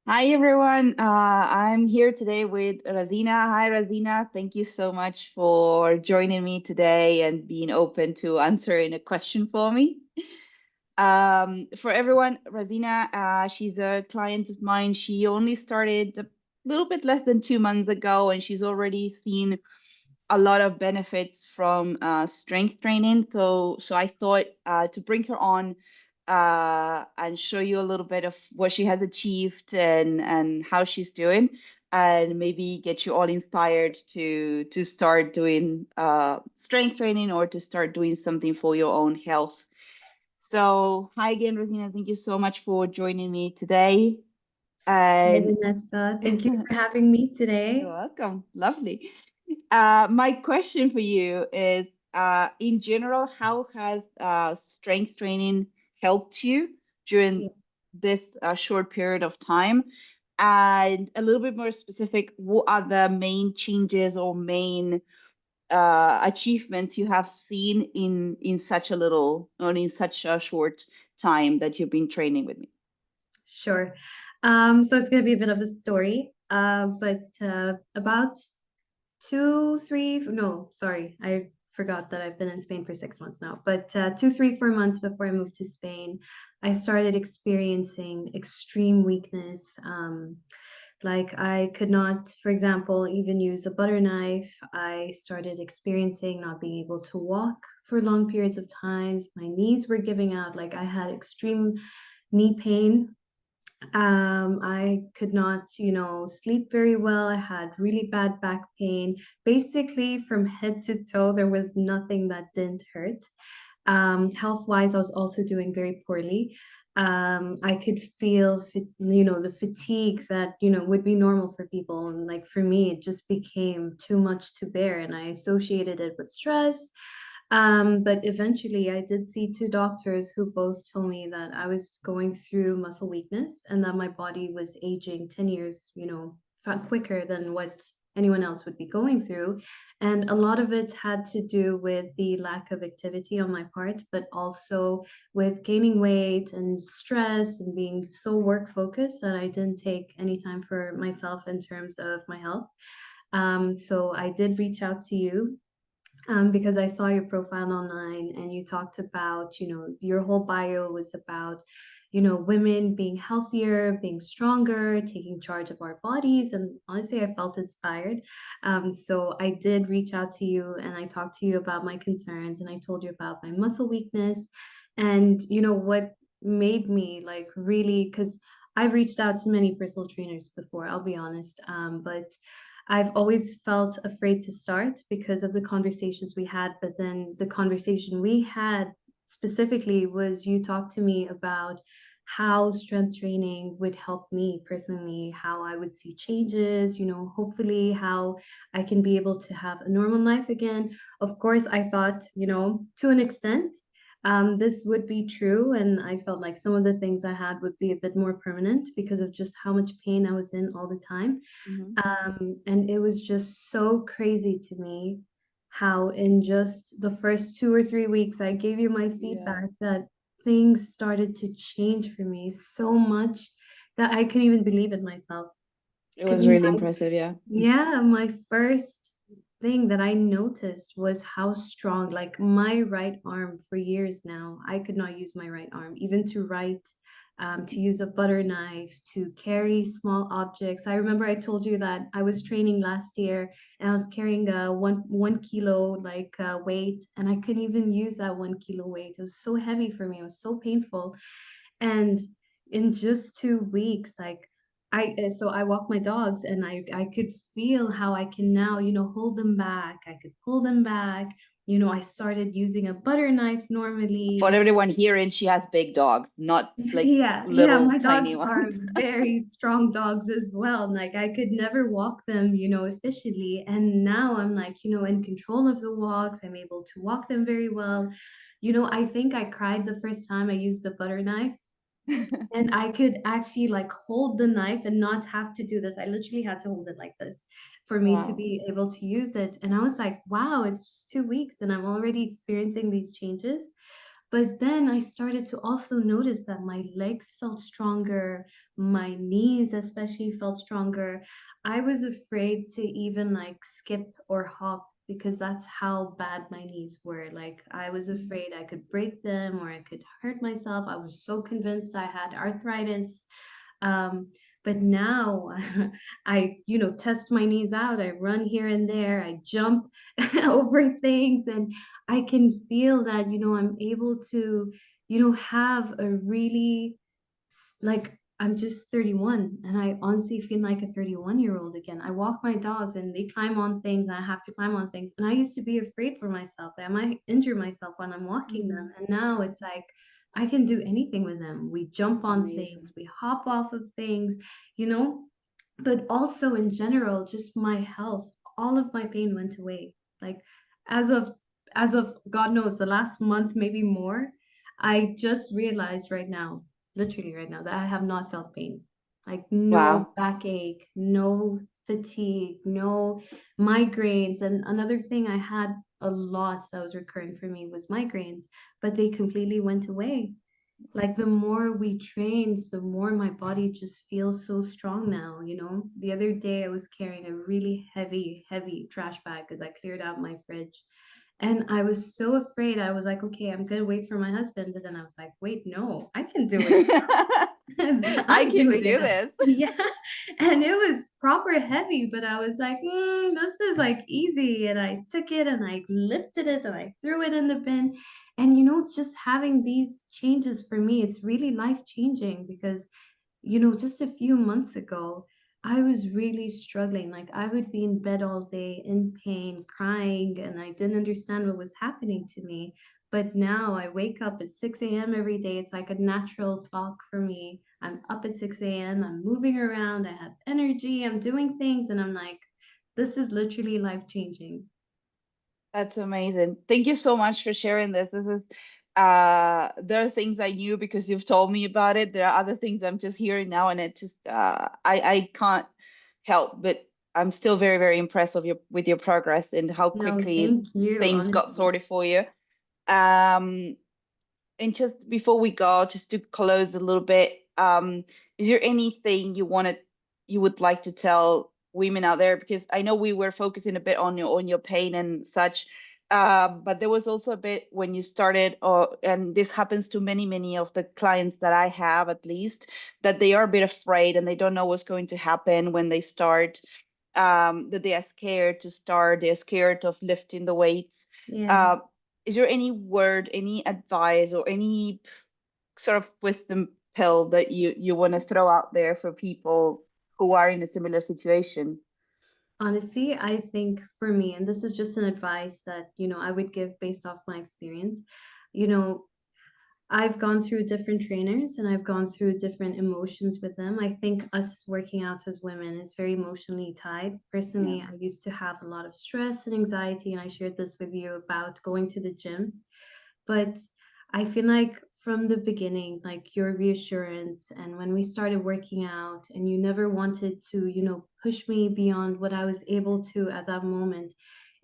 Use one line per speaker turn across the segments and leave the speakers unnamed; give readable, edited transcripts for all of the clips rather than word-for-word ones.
Hi everyone. I'm here today with Razina. Hi Razina. Thank you so much for joining me today and being open to answering a question for me. For everyone, Razina, she's a client of mine. She only started a little bit less than 2 months ago, and she's already seen a lot of benefits from strength training. So I thought to bring her on and show you a little bit of what she has achieved and how she's doing, and maybe get you all inspired to start doing strength training or to start doing something for your own health. So hi again, Rosina. Thank you so much for joining me today.
Hi,
And
Vanessa. Thank you for having me
you're
today.
welcome. Lovely. My question for you is, in general, how has strength training helped you during
Yeah.
this short period of time? And a little bit more specific, what are the main changes or main achievements you have seen in such a little or in such a short time that you've been training with me?
Sure. So it's going to be a bit of a story, but about no, sorry, I forgot that I've been in Spain for 6 months now. But 2, 3, 4 months before I moved to Spain, I started experiencing extreme weakness. Like I could not, for example, even use a butter knife. I started experiencing not being able to walk for long periods of times. My knees were giving out. Like I had extreme knee pain. I could not, sleep very well. I had really bad back pain. Basically, from head to toe, there was nothing that didn't hurt. Health-wise, I was also doing very poorly. I could feel, the fatigue that, would be normal for people. And like for me, it just became too much to bear. And I associated it with stress. But eventually, I did see two doctors who both told me that I was going through muscle weakness and that my body was aging 10 years, quicker than what anyone else would be going through. And a lot of it had to do with the lack of activity on my part, but also with gaining weight and stress and being so work focused that I didn't take any time for myself in terms of my health. So I did reach out to you because I saw your profile online and you talked about, your whole bio was about, women being healthier, being stronger, taking charge of our bodies. And honestly, I felt inspired. So I did reach out to you and I talked to you about my concerns and I told you about my muscle weakness. And, what made me like really, because I've reached out to many personal trainers before, I'll be honest. But I've always felt afraid to start because of the conversations we had. But then the conversation we had specifically was you talked to me about how strength training would help me personally, how I would see changes, hopefully how I can be able to have a normal life again. Of course, I thought, to an extent, this would be true. And I felt like some of the things I had would be a bit more permanent because of just how much pain I was in all the time.
Hmm.
And it was just so crazy to me how in just the first 2 or 3 weeks I gave you my
Yeah,
feedback that things started to change for me so much that I couldn't even believe it myself.
it was
And
really impressive. Yeah.
yeah, my first thing that I noticed was how strong, like my right arm for years now, I could not use my right arm, even to write, to use a butter knife, to carry small objects. I remember I told you that I was training last year and I was carrying a one kilo like weight, and I couldn't even use that 1 kilo weight. It was so heavy for me. It was so painful. And in just 2 weeks, like so I walk my dogs and I could feel how I can now, hold them back. I could pull them back. I started using a butter knife
For
normally.
everyone hearing, she has big dogs, not like
Yeah, yeah,
little
my dogs
tiny
are
ones.
very strong dogs as well. Like I could never walk them, efficiently. And now I'm like, in control of the walks. I'm able to walk them very well. I think I cried the first time I used a butter knife and I could actually like hold the knife and not have to do this. I literally had to hold it like this for me to
Wow.
be able to use it. And I was like, wow, it's just 2 weeks and I'm already experiencing these changes. But then I started to also notice that my legs felt stronger, my knees especially felt stronger. I was afraid to even like skip or hop because that's how bad my knees were. Like I was afraid I could break them or I could hurt myself. I was so convinced I had arthritis. Um, but now I, test my knees out. I run here and there. I jump over things, and I can feel that, I'm able to, have a really like I'm just 31 and I honestly feel like a 31-year-old again. I walk my dogs and they climb on things and I have to climb on things. And I used to be afraid for myself that I might injure myself when I'm walking them.
Mm,
And now it's like I can do anything with them. We jump on things,
amazing.
we hop off of things, you know, but also in general, just my health, all of my pain went away. Like as of as of God knows the last month, maybe more, I just realized right now, literally right now, that I have not felt pain. Like no
Wow.
backache, no fatigue, no migraines. And another thing I had a lot that was recurring for me was migraines, but they completely went away. Like the more we trained, the more my body just feels so strong now, The other day I was carrying a really heavy, heavy trash bag because I cleared out my fridge. And I was so afraid. I was like, okay, I'm gonna wait for my husband. But then I was like, wait, no, I can do it.
I
I'm
can
doing it
do
now.
this.
Yeah. And it was proper heavy, but I was like, this is like easy. And I took it and I lifted it and I threw it in the bin. And, just having these changes for me, it's really life changing because, just a few months ago, I was really struggling. Like I would be in bed all day in pain, crying, and I didn't understand what was happening to me. But now I wake up at 6 a.m. every day. It's like a natural clock for me. I'm up at 6 a.m. I'm moving around. I have energy. I'm doing things. And I'm like, this is literally life changing.
That's amazing. Thank you so much for sharing this. This is there are things I knew because you've told me about it. There are other things I'm just hearing now and it just I can't help but I'm still very, very impressed of your with your progress and how
No,
quickly
thank you,
things got
honestly.
sorted for you. Um and just before we go, just to close a little bit, is there anything you would like to tell women out there? Because I know we were focusing a bit on your pain and such, but there was also a bit when you started, and this happens to many, many of the clients that I have, at least, that they are a bit afraid and they don't know what's going to happen when they start. That they are scared to start, they're scared of lifting the weights.
Yeah.
Uh, is there any word, any advice, or any sort of wisdom pill that you want to throw out there for people who are in a similar situation?
Honestly, I think for me, and this is just an advice that, I would give based off my experience, you know, I've gone through different trainers and I've gone through different emotions with them. I think us working out as women is very emotionally tied.
Yeah.
Personally, I used to have a lot of stress and anxiety, and I shared this with you about going to the gym. But I feel like from the beginning, like your reassurance, and when we started working out, and you never wanted to, push me beyond what I was able to at that moment,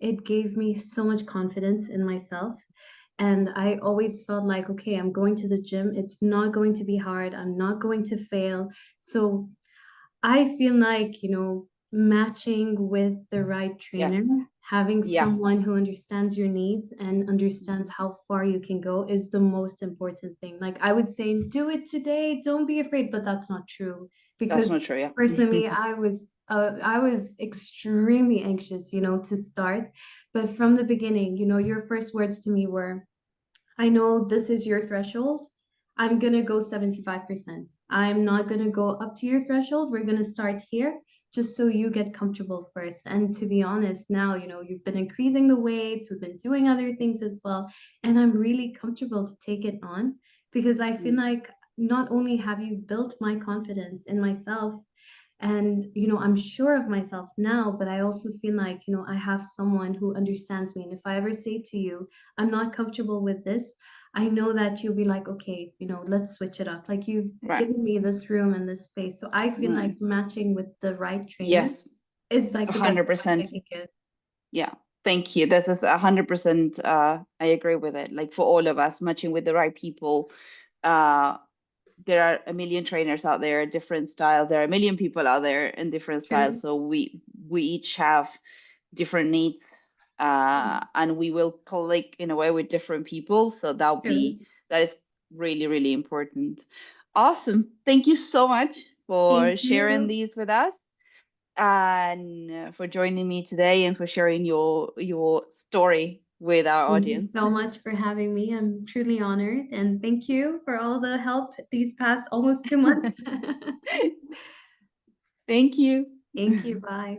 it gave me so much confidence in myself. And I always felt like, okay, I'm going to the gym. It's not going to be hard. I'm not going to fail. So I feel like, matching with the right
Yeah.
trainer, having
Yeah.
someone who understands your needs and understands how far you can go is the most important thing. Like I would say, do it today, don't be afraid, but that's not true.
That's
Because
not true. Yeah.
personally, I was extremely anxious, to start. But from the beginning, your first words to me were, I know this is your threshold. I'm going to go 75%. I'm not going to go up to your threshold. We're going to start here just so you get comfortable first. And to be honest, now, you've been increasing the weights, we've been doing other things as well. And I'm really comfortable to take it on because I feel
Mm.
like not only have you built my confidence in myself, and I'm sure of myself now, but I also feel like I have someone who understands me, and if I ever say to you I'm not comfortable with this, I know that you'll be like, okay, let's switch it up. Like you've
Right.
given me this room and this space, so I feel like
Mm.
matching with the right trainer
Yes.
is like
A
the best
hundred
advice I
percent.
can give.
Yeah. Thank you. This is 100%. I agree with it. Like for all of us, matching with the right people. There are a million trainers out there, different styles. There are a million people out there in different styles.
True.
So we each have different needs, and we will click in a way with different people. So
True.
that is really, really important. Awesome. Thank you so much for
Thank
sharing
you.
these with us and for joining me today and for sharing your story with our
Thank you
audience.
so much for having me. I'm truly honored. And thank you for all the help these past almost 2 months.
Thank you.
Thank you. Bye.